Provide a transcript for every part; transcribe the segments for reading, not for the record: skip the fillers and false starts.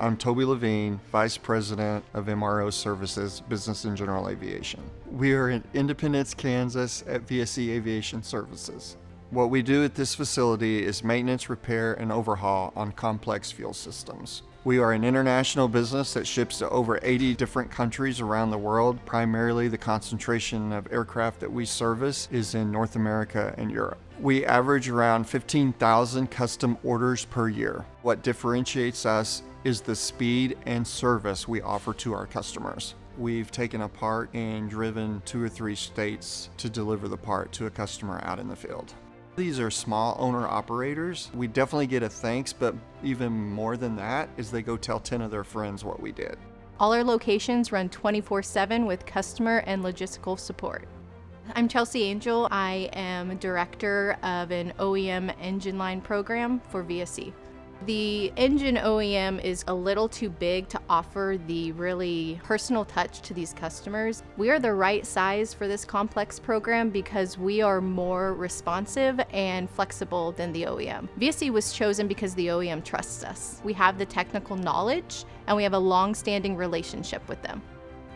I'm Toby Levine, Vice President of MRO Services, Business and General Aviation. We are in Independence, Kansas at VSE Aviation Services. What we do at this facility is maintenance, repair, and overhaul on complex fuel systems. We are an international business that ships to over 80 different countries around the world. Primarily, the concentration of aircraft that we service is in North America and Europe. We average around 15,000 custom orders per year. What differentiates us is the speed and service we offer to our customers. We've taken a part and driven 2 or 3 states to deliver the part to a customer out in the field. These are small owner-operators. We definitely get a thanks, but even more than that is they go tell 10 of their friends what we did. All our locations run 24/7 with customer and logistical support. I'm Chelsea Angel. I am director of an OEM engine line program for VSE. The engine OEM is a little too big to offer the really personal touch to these customers. We are the right size for this complex program because we are more responsive and flexible than the OEM. VSE was chosen because the OEM trusts us. We have the technical knowledge and we have a long-standing relationship with them.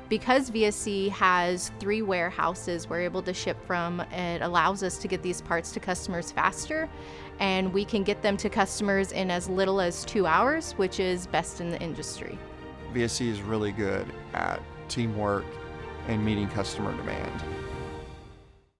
Because VSE has 3 warehouses we're able to ship from, it allows us to get these parts to customers faster, and we can get them to customers in as little as 2 hours, which is best in the industry. VSE is really good at teamwork and meeting customer demand.